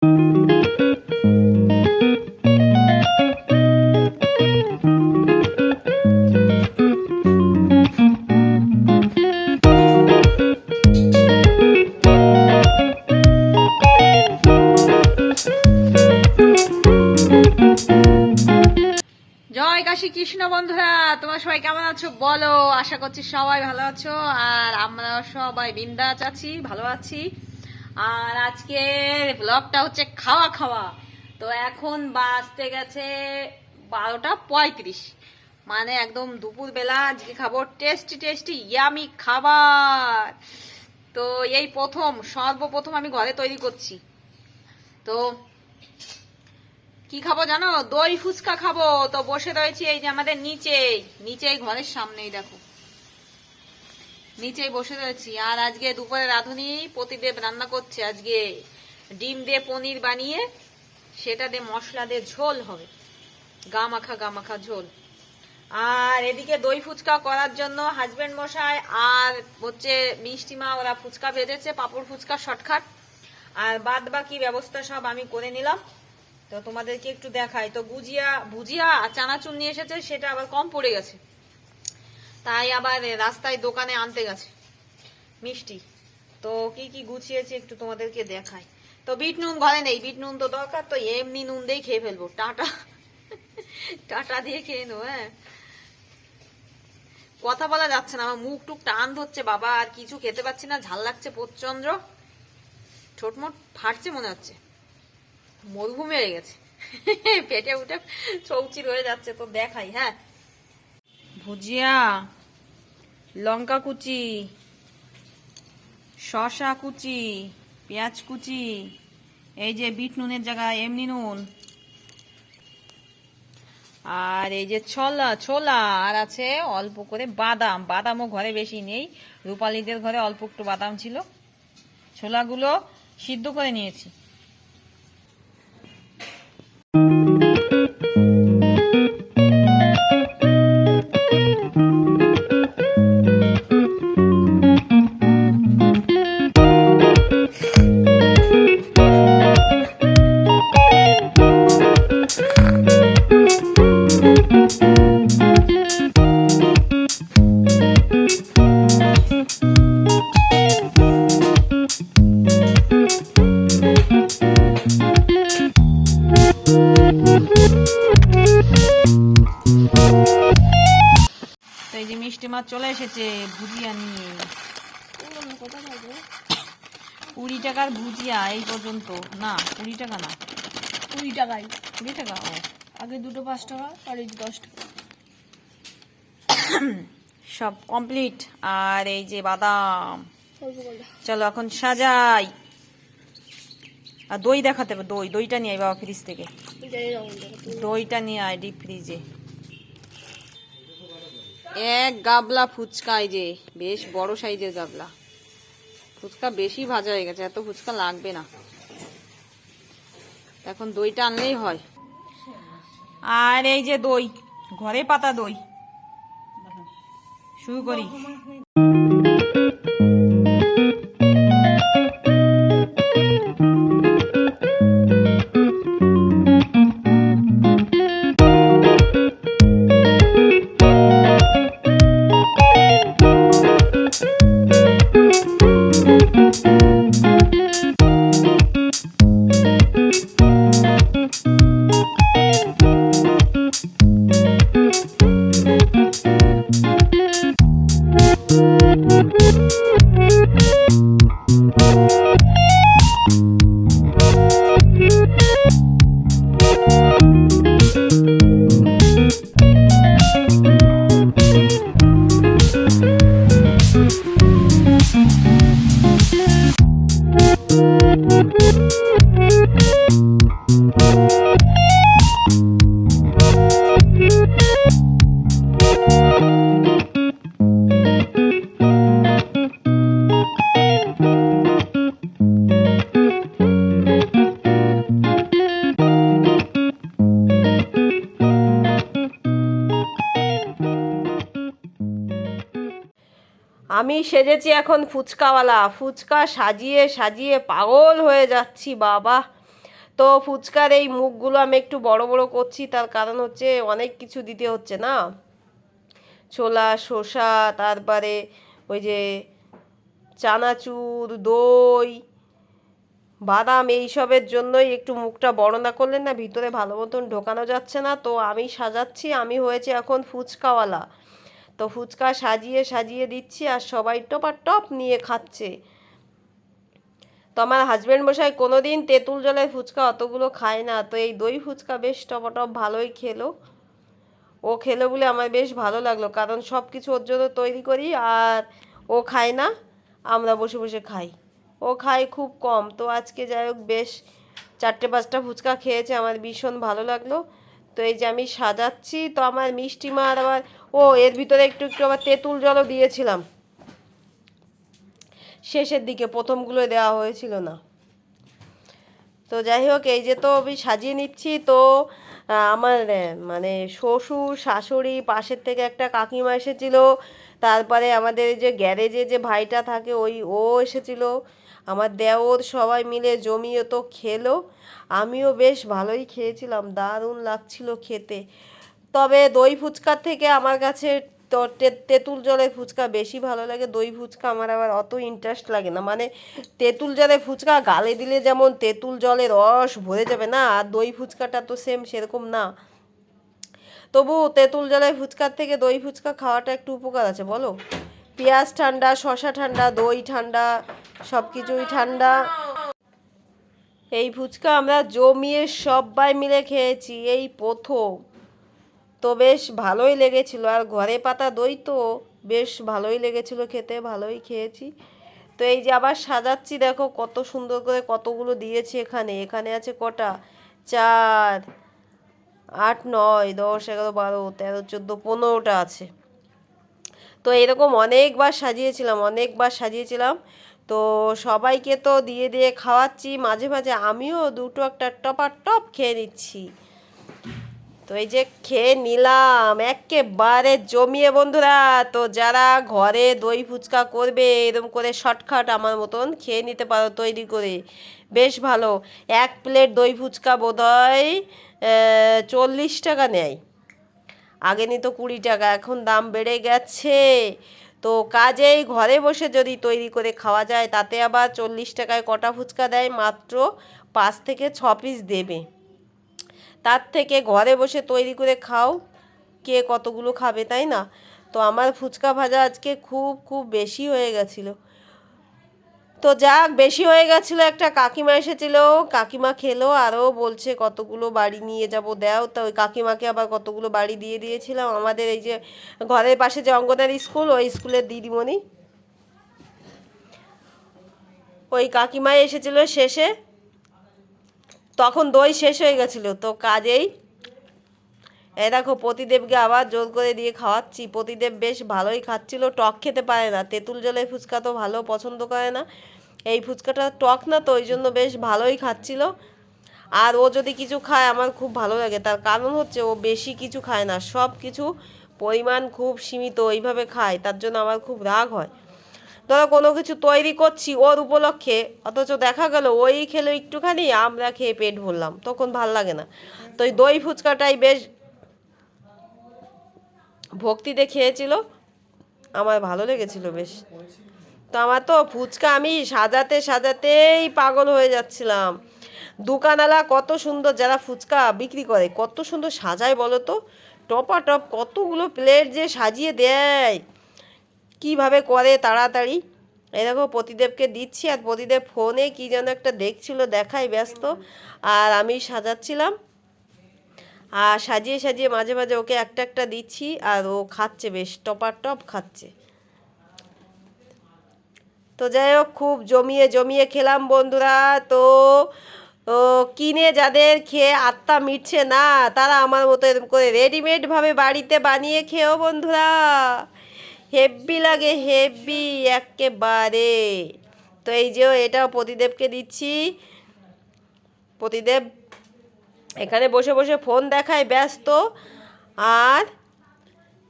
জয় কাশী কৃষ্ণ। বন্ধুরা, তোমরা সবাই কেমন আছো বলো? আশা করছি সবাই ভালো আছো, আর আমরা সবাই বিন্দাস আছি, ভালো আছি। আর আজকে ব্লগটা হচ্ছে খাওয়া খাওয়া। তো এখন বাজতে গেছে 12:35, মানে একদম দুপুর বেলা। আজকে খাবো টেস্টি টেস্টি ইয়ামি খাবার। তো এই সর্বপ্রথম আমি ঘরে তৈরি করছি। তো কি খাবো জানো? দই ফুচকা খাবো। তো বসে রয়েছি এই যে আমাদের নিচেই ঘরের সামনেই, দেখো নিচেই বসে রয়েছি। আর আজকে দুপুরে রাঁধুনি প্রতিদেব রান্না করছে। আজকে ডিম দিয়ে পনির বানিয়ে সেটা দিয়ে মশলা দিয়ে ঝোল হবে, গা মাখা ঝোল। আর এদিকে দই ফুচকা করার জন্য হাজবেন্ড মশাই আর হচ্ছে মিষ্টিমা ওরা ফুচকা ভেজেছে, পাপড় ফুচকা শর্টকাট। আর বাদ বাকি ব্যবস্থা সব আমি করে নিলাম। তো তোমাদেরকে একটু দেখাই। তো ভুজিয়া চানাচুর নিয়ে এসেছে, সেটা আবার কম পড়ে গেছে, তাই আবার রাস্তায় দোকানে আনতে গেছে মিষ্টি। তো কি কি গুছিয়েছি একটু তোমাদেরকে দেখাই। তো বিট নুন ঘরে নেই, বিট নুন তো দরকার, তো এমনি নুন দিয়েই খেয়ে ফেলবো, টাটা দিয়ে খেয়ে নেবো। হ্যাঁ, কথা বলা যাচ্ছে না, আমার মুখ টুক টান ধরছে বাবা, আর কিছু খেতে পাচ্ছি না, ঝাল লাগছে প্রচন্ড, ঠোঁটমোট ফাটছে, মনে হচ্ছে মরুভূমি হয়ে গেছে, পেটে উঠে চৌচির হয়ে যাচ্ছে। তো দেখাই। হ্যাঁ, ভুজিয়া, লঙ্কা কুচি, শসা কুচি, পেঁয়াজ কুচি, এই যে বিট নুনের জায়গায় এমনি নুন, আর এই যে ছোলা, আর আছে অল্প করে বাদামও ঘরে বেশি নেই, রূপালীদের ঘরে অল্প একটু বাদাম ছিল। ছোলাগুলো সিদ্ধ করে নিয়েছি। মিষ্টি মাছ চলে এসেছে ভুজিয়া নিয়ে। 20 টাকার ভুজিয়া এই পর্যন্ত। না 20 টাকা না, 20 টাকায়। 20 টাকা। ও, আগে দুটো 5 টাকা আর এই 10 টাকা। সব কমপ্লিট। আর এই যে বাদাম। চলো এখন সাজাই। আর দই দেখাতে হবে, দইটা নিয়ে আয় বাবা ফ্রিজ থেকে, দইটা নিয়ে আয় ডিপ ফ্রিজে। এক গাবলা ফুচকা, এই যে বেশ বড় সাইজের গাবলা ফুচকা, বেশি ভাজা হয়ে গেছে, এত ফুচকা লাগবে না, এখন দইটা আনলেই হয়। আর এই যে দই, ঘরে পাতা দই। শুরু করি। আমি সেজেছি এখন ফুচকাওয়ালা। ফুচকা সাজিয়ে সাজিয়ে পাগল হয়ে যাচ্ছি বাবা। তো ফুচকার এই মুখগুলো আমি একটু বড় বড় করছি, তার কারণ হচ্ছে অনেক কিছু দিতে হচ্ছে না, ছোলা, শসা, তারপরে ওই যে চানাচুর, দই, বাদাম, এইসবের জন্যই একটু মুখটা বড় না করলে না ভিতরে ভালো মতন ঢোকানো যাচ্ছে না। তো আমি সাজাচ্ছি, আমি হয়েছে এখন ফুচকাওয়ালা। তো ফুচকা সাজিয়ে সাজিয়ে দিচ্ছি আর সবাই টপাটপ নিয়ে খাচ্ছে। তো আমার হাজব্যান্ড মশাই কোনো দিন তেঁতুল জলের ফুচকা অতগুলো খায় না, তো এই দই ফুচকা বেশ টপাটপ ভালোই খেলো। ও খেলো বলে আমার বেশ ভালো লাগলো, কারণ সব কিছু ওর জন্য তৈরি করি আর ও খায় না, আমরা বসে বসে খাই। ও খায় খুব কম। তো আজকে যাই হোক বেশ 4-5টা ফুচকা খেয়েছে, আমার ভীষণ ভালো লাগলো। তো এই যে আমি সাজাচ্ছি, তো আমার মিষ্টি মা আর আবার এর ভিতরে একটু একটু আবার তেঁতুল জলও দিয়েছিলাম শেষের দিকে, প্রথমগুলো দেওয়া হয়েছিল না। তো যাই হোক এই যে তো আমি সাজিয়ে নিচ্ছি। তো আমার মানে শ্বশুর শাশুড়ি, পাশের থেকে একটা কাকিমা এসেছিল, তারপরে আমাদের এই যে গ্যারেজে যে ভাইটা থাকে ও এসেছিল, আমার দেওর, সবাই মিলে জমিয়ে তো খেলো। আমিও বেশ ভালোই খেয়েছিলাম, দারুণ লাগছিল খেতে। তবে দই ফুচকার থেকে আমার কাছে তো তেঁতুল জলের ফুচকা বেশি ভালো লাগে। দই ফুচকা আমার আবার অত ইন্টারেস্ট লাগে না, মানে তেঁতুল জলের ফুচকা গালে দিলে যেমন তেঁতুল জলের রস ভরে যাবে না, আর দই ফুচকাটা তো সেম সেরকম না। তবু তেঁতুল জলের ফুচকার থেকে দই ফুচকা খাওয়াটা একটু উপকার আছে বলো। পেঁয়াজ ঠান্ডা, শসা ঠান্ডা, দই ঠান্ডা, সব কিছুই ঠান্ডা। এই ফুচকা আমরা জমিয়ে সবাই মিলে খেয়েছি এই প্রথম। তো বেশ ভালোই লেগেছিল, আর ঘরে পাতা দই তো বেশ ভালোই লেগেছিল খেতে, ভালোই খেয়েছি। তো এই যে আবার সাজাচ্ছি, দেখো কত সুন্দর করে কতগুলো দিয়েছি এখানে। এখানে আছে কটা, 4, 8, 9, 10, 11, 12, 13, 14, 15টা আছে। তো এরকম অনেকবার সাজিয়েছিলাম। তো সবাইকে তো দিয়ে দিয়ে খাওয়াচ্ছি, মাঝে মাঝে আমিও দুটো একটা টপাটপ খেয়ে নিচ্ছি। তো এই যে খেয়ে নিলাম একেবারে জমিয়ে বন্ধুরা। তো যারা ঘরে দই ফুচকা করবে, এরকম করে শর্টকাট আমার মতন খেয়ে নিতে পারো তৈরি করে, বেশ ভালো। 1 প্লেট দই ফুচকা বোধহয় 40 টাকা নেয়, আগে নিত 20 টাকা, এখন দাম বেড়ে গেছে। তো কাজেই ঘরে বসে যদি তৈরি করে খাওয়া যায়, তাতে আবার 40 টাকায় কটা ফুচকা দেয়, মাত্র 5 থেকে 6 পিস দেবে। তার থেকে ঘরে বসে তৈরি করে খাও, কে কতগুলো খাবে, তাই না? তো আমার ফুচকা ভাজা আজকে খুব খুব বেশি হয়ে গেছিলো। তো যাক, বেশি হয়ে গেছিলো, একটা কাকিমা এসেছিল, কাকিমা খেলো, আরও বলছে কতগুলো বাড়ি নিয়ে যাব দাও। তো ওই কাকিমাকে আবার কতগুলো বাড়ি দিয়ে দিয়েছিলাম। আমাদের এই যে ঘরের পাশে যে অঙ্গনারী স্কুল, ওই স্কুলের দিদিমণি, ওই কাকিমাই এসেছিল শেষে, তখন দই শেষ হয়ে গেছিলো। তো কাজেই এই দেখো প্রতিদেবকে আবার জোর করে দিয়ে খাওয়াচ্ছি। প্রতিদেব বেশ ভালোই খাচ্ছিল, টক খেতে পারে না, তেঁতুল জলের ফুচকা তো ভালো পছন্দ করে না, এই ফুচকাটা টক না, তো ওই জন্য বেশ ভালোই খাচ্ছিল। আর ও যদি কিছু খায় আমার খুব ভালো লাগে, তার কারণ হচ্ছে ও বেশি কিছু খায় না, সব কিছু পরিমাণ খুব সীমিত এইভাবে খায়, তার জন্য আমার খুব রাগ হয়। ধরো কোনো কিছু তৈরি করছি ওর উপলক্ষে, অথচ দেখা গেল ওই খেলো একটুখানি, আমরা খেয়ে পেট ভরলাম, তখন ভাল লাগে না। তো এই দই ফুচকাটাই বেশ ভক্তিতে খেয়েছিল, আমার ভালো লেগেছিল বেশ। তো আমার তো ফুচকা আমি সাজাতে সাজাতেই পাগল হয়ে যাচ্ছিলাম। দোকানওয়ালা কত সুন্দর, যারা ফুচকা বিক্রি করে কত সুন্দর সাজায় বলো তো, টপাটপ কতগুলো প্লেট যে সাজিয়ে দেয়, কিভাবে করে তাড়াতাড়ি। এই দেখো প্রতিদেবকে দিচ্ছি, আর প্রতিদেব ফোনে কি যেন একটা দেখছিল, দেখাই ব্যস্ত, আর আমি সাজাচ্ছিলাম। আর সাজিয়ে সাজিয়ে মাঝে মাঝে ওকে একটা একটা দিচ্ছি, আর ও খাচ্ছে, বেশ টপাটপ খাচ্ছে। তো যাই হোক খুব জমিয়ে জমিয়ে খেলাম বন্ধুরা। তো তো কিনে যাদের খেয়ে আত্মা মিটছে না, তারা আমার মতো এরকম করে রেডিমেডভাবে বাড়িতে বানিয়ে খেও বন্ধুরা, হেব্বি লাগে, হেব্বি একেবারে। তো এই যে এটাও প্রতিদেবকে দিচ্ছি। প্রতিদেব এখানে বসে বসে ফোন দেখায় ব্যস্ত, আর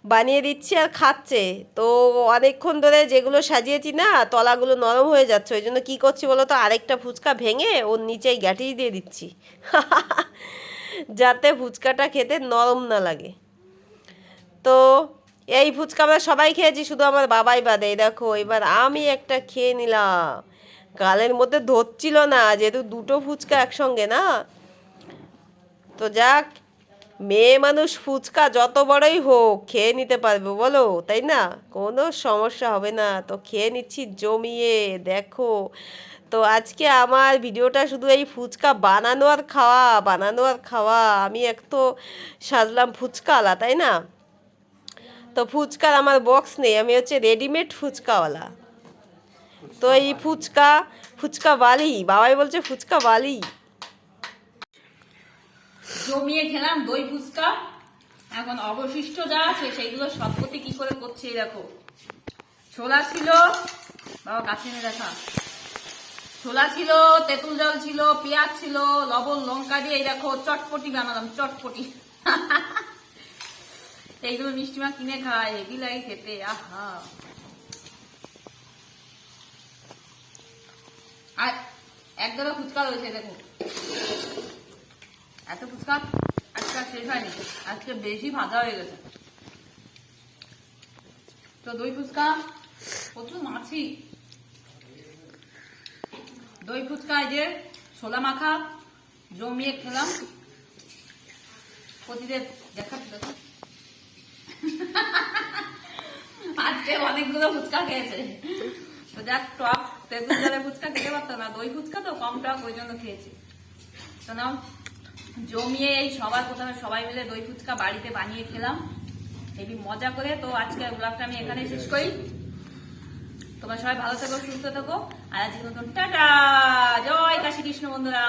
বানিয়ে দিচ্ছি আর খাচ্ছে। তো অনেকক্ষণ ধরে যেগুলো সাজিয়েছি না তলাগুলো নরম হয়ে যাচ্ছে, ওই জন্য কী করছি বলো তো, আরেকটা ফুচকা ভেঙে ওর নিচেই গ্যাটিস দিয়ে দিচ্ছি যাতে ফুচকাটা খেতে নরম না লাগে। তো এই ফুচকা আমরা সবাই খেয়েছি, শুধু আমার বাবাই বাদে। এই দেখো এবার আমি একটা খেয়ে নিলাম, গালের মধ্যে ধরছিল না যেহেতু দুটো ফুচকা একসঙ্গে না। তো যাক, মেয়ে মানুষ ফুচকা যত বড়ই হোক খেয়ে নিতে পারবে বলো, তাই না? কোনো সমস্যা হবে না। তো খেয়ে নিচ্ছি জমিয়ে, দেখো। তো আজকে আমার ভিডিওটা শুধু এই ফুচকা বানানো আর খাওয়া, বানানো আর খাওয়া। আমি এক তো সাজলাম ফুচকাওয়ালা, তাই না? তো ফুচকার আমার বক্স নেই, আমি হচ্ছে রেডিমেড ফুচকাওয়ালা। তো এই ফুচকা বালি, বাবাই বলছে ফুচকা বালি। জমিয়ে খেলাম দই ফুচকা। এখন অবশিষ্ট যা আছে সেইগুলো সবকটি কি করে করছে এই দেখো। ছোলা ছিল, বাবা কাছে এনে দেখা, ছোলা ছিল, তেঁতুল জল ছিল, পেঁয়াজ ছিল, লবণ লঙ্কা দিয়ে এই দেখো চটপটি বানালাম, চটপটি। এইগুলো মিষ্টিমা কিনে খায়, হেভি লাগে খেতে। আহা, আর এক গাদা ফুচকা রয়েছে দেখো। এত ফুচকা আজকে আর শেষ হয়নি, আজকে বেশি ভাজা হয়ে গেছে। তো দই ফুচকা প্রচুর মাছি, দই ফুচকা এই যে ছোলা মাখা জমিয়ে খেলাম। প্রতিদিন দেখাচ্ছি দেখো আজকে অনেকগুলো ফুচকা খেয়েছে। তো যাক, টক তেঁতুল জলে ফুচকা খেতে পারতো না, দই ফুচকা তো কম টক ওই জন্য খেয়েছি। তো নাও জমিয়ে এই সবার প্রথমে সবাই মিলে দই ফুচকা বাড়িতে বানিয়ে খেলাম হেবি মজা করে। তো আজকে ব্লগটা আমি এখানে শেষ করি। তোমরা সবাই ভালো থেকো, সুস্থ থেকো। আর আজকে নতুন টাটা, জয় কাশী কৃষ্ণ বন্ধুরা।